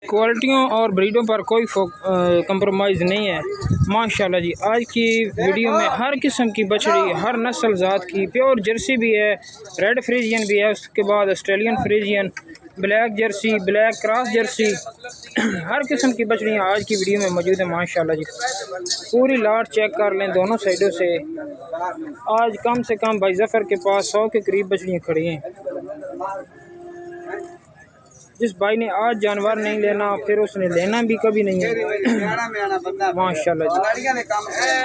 क्वालिटियों और ब्रीडों पर कोई कंप्रोमाइज़ नहीं है माशाल्लाह जी। आज की वीडियो में हर किस्म की बछड़ी, हर नस्ल ज़ात की, प्योर जर्सी भी है, रेड फ्रीजियन भी है, उसके बाद Australian Friesian, black Jersey, black cross Jersey, हर किस्म की बछड़ियाँ आज की वीडियो में मौजूद है माशाल्लाह जी। पूरी लाट चेक कर लें दोनों साइडों से। आज कम से कम भाई जफ़र के पास 100 के करीब बछड़ियाँ खड़ी हैं। जिस भाई ने आज जानवर नहीं लेना फिर उसने लेना भी कभी नहीं है माशाल्लाह जी।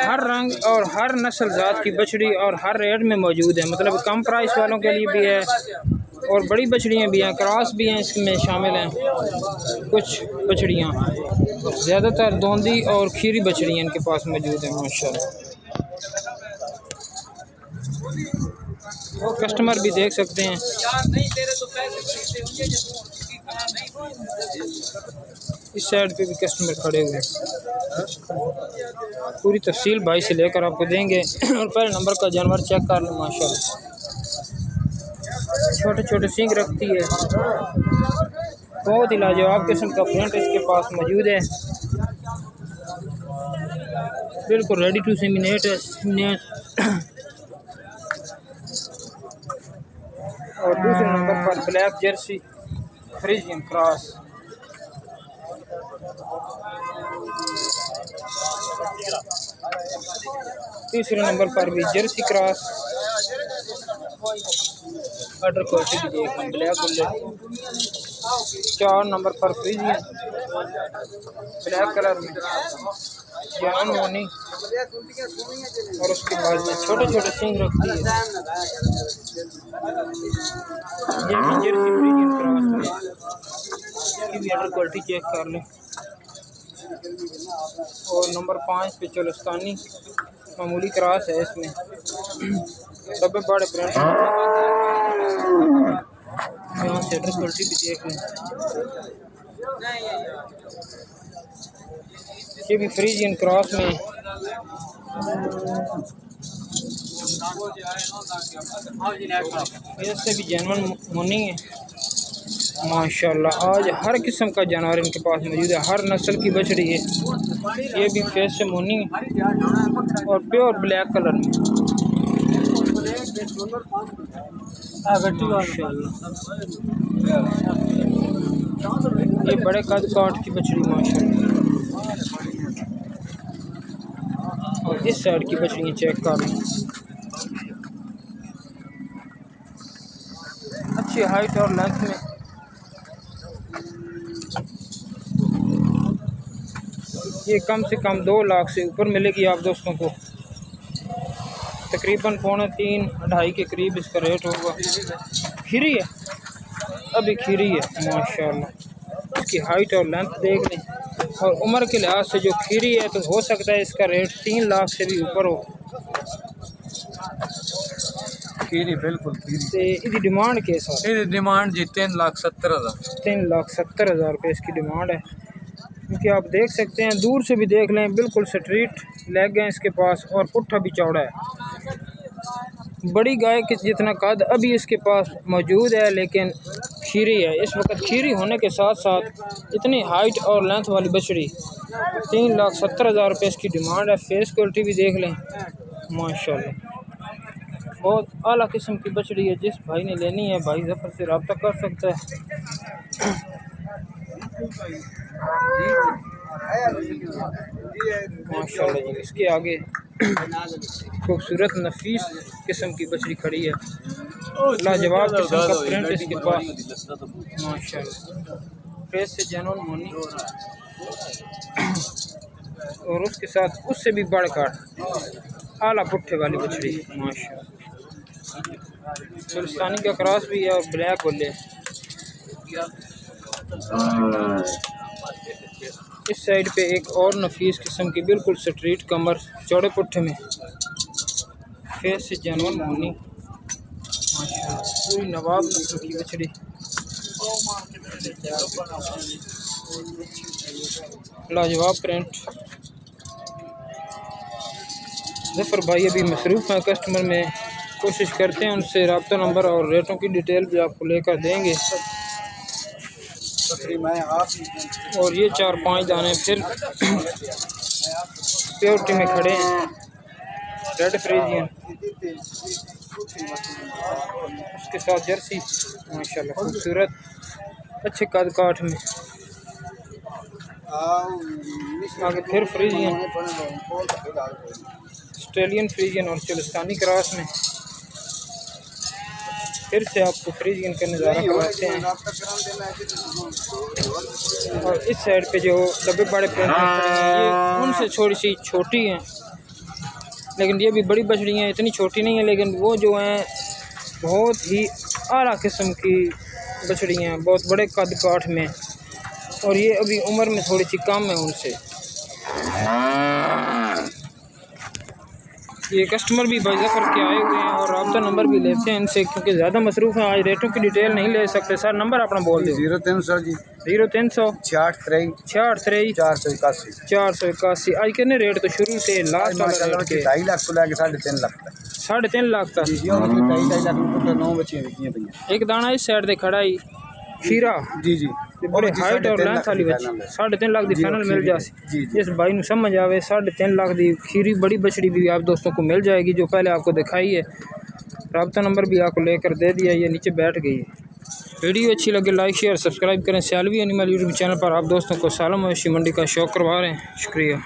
हर रंग और हर नस्ल ज़ात की बछड़ी और हर रेट में मौजूद है, मतलब कम प्राइस वालों के लिए भी है और बड़ी बछड़ियाँ भी हैं, क्रॉस भी हैं, इसमें शामिल हैं। कुछ बछड़ियाँ ज़्यादातर दोंदी और खीरी बछड़ियाँ इनके पास मौजूद हैं माशाल्लाह। कस्टमर भी देख सकते हैं। इस साइड पे भी कस्टमर खड़े हुए हैं। पूरी तफसील भाई से लेकर आपको देंगे और पहले नंबर का जानवर चेक कर लें माशाल्लाह। छोटे छोटे सींग रखती है, बहुत ही लाजवाब किस्म का प्रिंट इसके पास मौजूद है, बिल्कुल रेडी टू सेमिनेट है। और दूसरे नंबर पर ब्लैक जर्सी फ्रीजियन क्रॉस। तीसरे नंबर पर भी जर्सी क्रॉस, अडर क्वालिटी भी देख लें, ब्लैक बुलेट। 4 नंबर पर फ्रीजियन ब्लैक कलर में जान मोनी, और उसके बाद में छोटे छोटे सींग रखती है। ये भी जर्सी फ्रीजियन क्रॉस में, इसकी भी अडर क्वालिटी चेक कर लें। और नंबर 5 पे चोलस्तानी मामूली क्रॉस है, इसमें डब्बे बड़े प्रिंट, यहाँ से अडर क्वालिटी भी देख लें। ये भी फ्रीजियन क्रॉस में, इससे भी जानवर मुनी है माशाल्लाह। आज हर किस्म का जानवर इनके पास मौजूद है, हर नस्ल की बछड़ी है। ये भी फेस से मुनी है और प्योर ब्लैक कलर में माशाल्लाह। ये बड़े कद काट की बछड़ी माशाल्लाह। और इस साइड की बछड़ियाँ चेक कर लें, अच्छी हाइट और लेंथ में। ये कम से कम 2 लाख से ऊपर मिलेगी आप दोस्तों को, तकरीबन 2.5 के करीब इसका रेट होगा। खीरी है, अभी खीरी है माशाल्लाह। इसकी हाइट और लेंथ देख लें और उम्र के लिहाज से जो खीरी है तो हो सकता है इसका रेट 3 लाख से भी ऊपर हो। खीरी बिल्कुल खीरी। तो इसकी डिमांड के साथ डिमांड जी 3,70,000 3,70,000 रुपये इसकी डिमांड है। क्योंकि आप देख सकते हैं, दूर से भी देख लें, बिल्कुल स्ट्रीट लेग हैं इसके पास और पुट्ठा भी चौड़ा है। बड़ी गाय के जितना कद अभी इसके पास मौजूद है, लेकिन खीरी है इस वक्त। खीरी होने के साथ साथ इतनी हाइट और लेंथ वाली बछड़ी 3,70,000 रुपये इसकी डिमांड है। फेस क्वालिटी भी देख लें माशाल्लाह, बहुत आला किस्म की बछड़ी है। जिस भाई ने लेनी है भाई जफ़र से रब्ता कर सकता है। माशाल्लाह जी। इसके आगे खूबसूरत नफीस किस्म की बछड़ी खड़ी है, लाजवाब किस्म का प्रिंट इसके पास माशाल्लाह। फेस से जनून मोनी और उसके साथ उससे भी बढ़कर आला पुट्ठे वाली बछड़ी माशाल्लाह। चोलस्तानी का क्रॉस भी है और ब्लैक बोले। इस साइड पे एक और नफीस किस्म की बिल्कुल स्ट्रीट कमर चौड़े पुट्ठे में, फेस से जानवर मोनी माशाल्लाह। पूरी नवाब नस्ल की बछड़ी, लाजवाब प्रिंट। जफ़र भाई अभी मसरूफ़ हैं कस्टमर में, कोशिश करते हैं उनसे रब्ता नंबर और रेटों की डिटेल भी आपको लेकर देंगे। दूसरी मैं आप और ये 4-5 दाने फिर प्योरिटी में खड़े हैं। रेड फ्रीजियन, उसके साथ जर्सी माशाल्लाह खूबसूरत, अच्छे कद काठ में। आगे फिर फ्रीजियन, ऑस्ट्रेलियन फ्रीजियन और चिलिस्तानी क्रॉस में। फिर से आपको फ्रीजियन का नज़ारा करवाते हैं। और इस साइड पे जो डब्बे बड़े प्लेट खड़े हैं ये उनसे थोड़ी सी छोटी हैं, लेकिन ये भी बड़ी बछड़ी हैं, इतनी छोटी नहीं है, लेकिन वो जो हैं बहुत ही आला किस्म की बछड़ी हैं, बहुत बड़े कद काठ में। और ये अभी उम्र में थोड़ी सी कम है उनसे। ये कस्टमर भी बाइज़फर के आए हुए हैं और रब्ता नंबर भी लेते हैं इनसे, क्योंकि ज़्यादा मसरूफ़ हैं, आज रेटों की डिटेल नहीं ले सकते। सर नंबर अपना बोल दो। 0300 जी 0300 66 66 481। आज कितने रेट तो शुरू थे लास्ट वाला रेट के 2.5 लाख तो लेके 3.5 लाख तक 3.5 लाख तक। जी 2.5 लाख में 9 बच्चियां बिकी हैं। एक दाना इस साइड से खड़ा ही खीरा जी जी बड़े हाइट और लेंथ वाली बच्ची 3.5 लाख की फाइनल मिल जाए। इस भाई ਨੂੰ समझ आवे 3.5 लाख की खीरी बड़ी बछड़ी भी आप दोस्तों को मिल जाएगी, जो पहले आपको दिखाई है। रब्ता नंबर भी आपको लेकर दे दिया, ये नीचे बैठ गई है। वीडियो अच्छी लगे लाइक शेयर सब्सक्राइब करें। सैलवी एनिमल यूट्यूब चैनल पर आप दोस्तों को सालम मवेशी मंडी का शौक करवा रहे हैं। शुक्रिया।